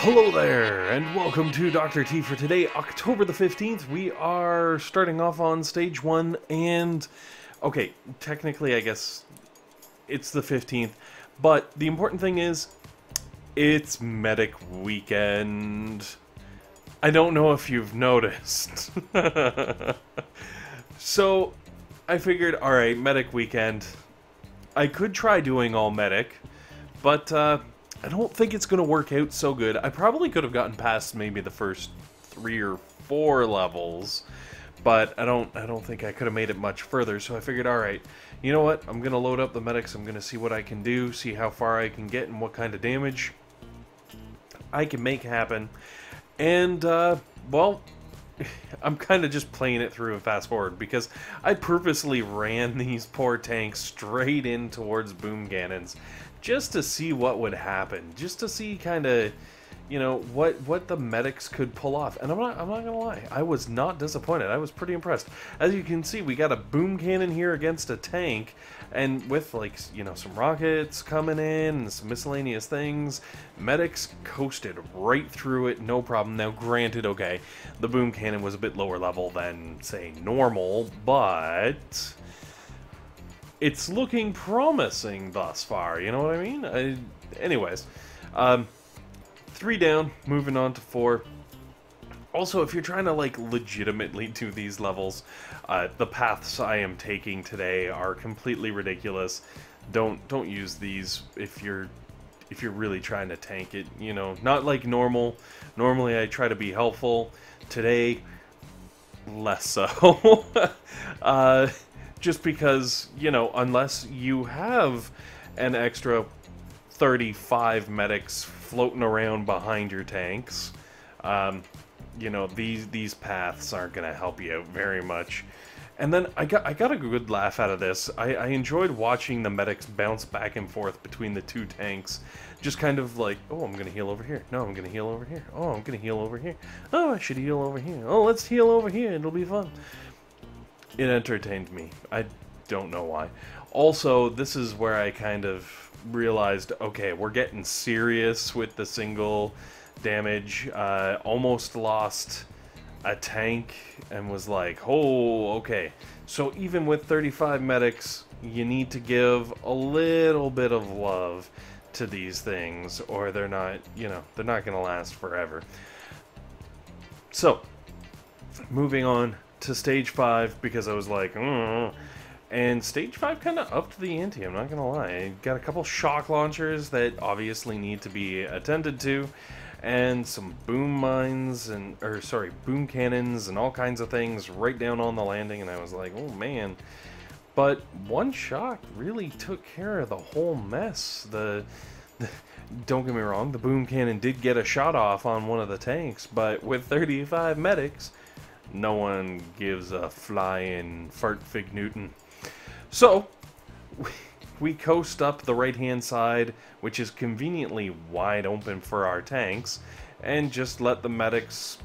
Hello there, and welcome to Dr. T for today, October the 15th. We are starting off on stage 1, and... okay, technically I guess it's the 15th, but the important thing is, it's Medic Weekend. I don't know if you've noticed. So, I figured, alright, Medic Weekend. I could try doing all Medic, but, I don't think it's going to work out so good. I probably could have gotten past maybe the first 3 or 4 levels, but I don't think I could have made it much further. So I figured, all right, you know what? I'm going to load up the medics. I'm going to see what I can do, see how far I can get and what kind of damage I can make happen. And well, I'm kind of just playing it through and fast forward because I purposely ran these poor tanks straight in towards boom cannons just to see what would happen, just to see kind of, you know, what the medics could pull off. And I'm not gonna lie, I was not disappointed. I was pretty impressed. As you can see, we got a boom cannon here against a tank, and with, like, you know, some rockets coming in and some miscellaneous things, medics coasted right through it, no problem. Now granted, okay, the boom cannon was a bit lower level than, say, normal, but it's looking promising thus far, you know what I mean? Anyways, 3 down, moving on to 4. Also, if you're trying to, like, legitimately do these levels, the paths I am taking today are completely ridiculous. Don't use these if you're really trying to tank it, you know. Not like normal. Normally I try to be helpful. Today, less so. Just because, you know, unless you have an extra 35 medics floating around behind your tanks, you know, these paths aren't going to help you out very much. And then I got a good laugh out of this. I enjoyed watching the medics bounce back and forth between the 2 tanks. Just kind of like, oh, I'm going to heal over here. No, I'm going to heal over here. Oh, I'm going to heal over here. Oh, I should heal over here. Oh, let's heal over here. It'll be fun. It entertained me. I don't know why. Also, this is where I kind of realized, okay, we're getting serious with the single damage. Almost lost a tank and was like, oh, okay. So even with 35 medics, you need to give a little bit of love to these things, or they're not, you know, they're not going to last forever. So, moving on to stage 5, because I was like, and stage 5 kind of upped the ante, I'm not gonna lie. Got a couple shock launchers that obviously need to be attended to, and some boom mines boom cannons and all kinds of things right down on the landing, and I was like, oh man. But one shock really took care of the whole mess. Don't get me wrong, the boom cannon did get a shot off on one of the tanks, but with 35 medics, no one gives a flying fart fig Newton. So, we coast up the right-hand side, which is conveniently wide open for our tanks, and just let the medics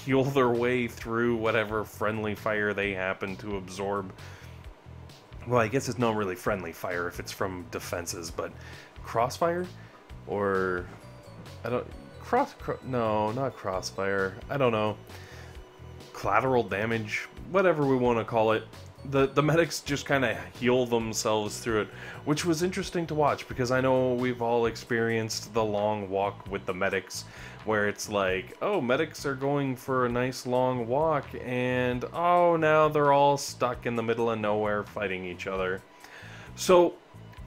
heal their way through whatever friendly fire they happen to absorb. Well, I guess it's not really friendly fire if it's from defenses, but crossfire? Or, I don't... no, not crossfire. I don't know. Collateral damage, whatever we want to call it. The medics just kind of heal themselves through it, which was interesting to watch, because I know we've all experienced the long walk with the medics, where it's like, oh, medics are going for a nice long walk, and oh, now they're all stuck in the middle of nowhere fighting each other. So,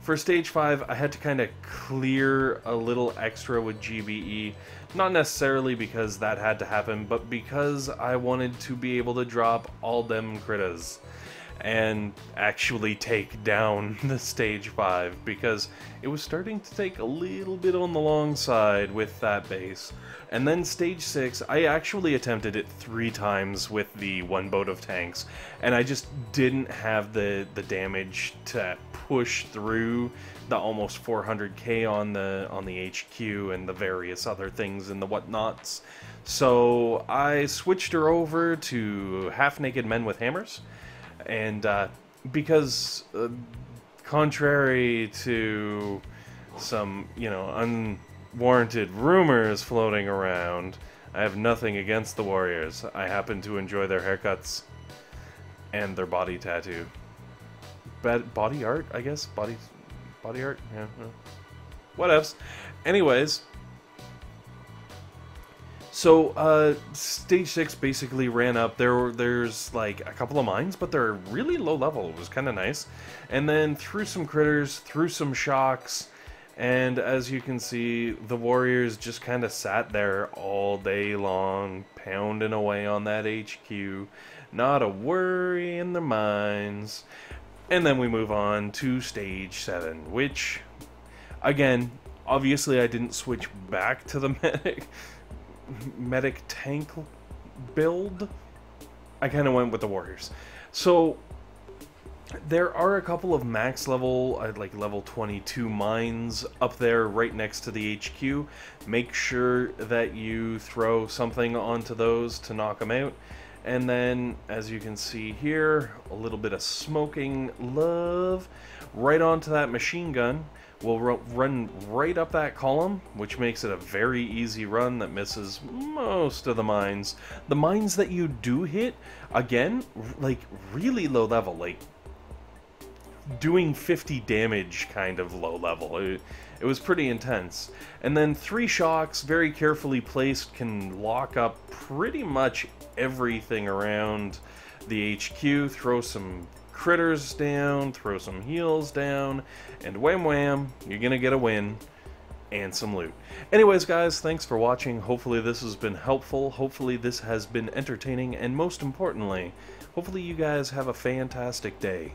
for stage 5, I had to kind of clear a little extra with GBE. Not necessarily because that had to happen, but because I wanted to be able to drop all them critters and actually take down the stage 5, because it was starting to take a little bit on the long side with that base. And then stage 6, I actually attempted it 3 times with the 1 boat of tanks, and I just didn't have the damage to push through the almost 400k on the HQ and the various other things and the whatnots. So I switched her over to half-naked men with hammers, and because contrary to some, you know, warranted rumors floating around. I have nothing against the Warriors. I happen to enjoy their haircuts and their body tattoo. Body art, I guess? Body art? Yeah. Whatevs. Anyways. So, Stage 6 basically ran up. There's like a couple of mines, but they're really low level. It was kind of nice. And then threw some critters, threw some shocks, and as you can see, the Warriors just kind of sat there all day long, pounding away on that HQ. Not a worry in their minds. And then we move on to Stage 7, which, again, obviously I didn't switch back to the medic tank build. I kind of went with the Warriors. So there are a couple of max level, like level 22 mines up there right next to the HQ. Make sure that you throw something onto those to knock them out. And then, as you can see here, a little bit of smoking love right onto that machine gun. We'll run right up that column, which makes it a very easy run that misses most of the mines. The mines that you do hit, again, like really low level, like doing 50 damage kind of low level. It was pretty intense. And then 3 shocks, very carefully placed, can lock up pretty much everything around the HQ. Throw some critters down, throw some heals down, and wham wham, you're gonna get a win and some loot. Anyways guys, thanks for watching. Hopefully this has been helpful, hopefully this has been entertaining, and most importantly, hopefully you guys have a fantastic day.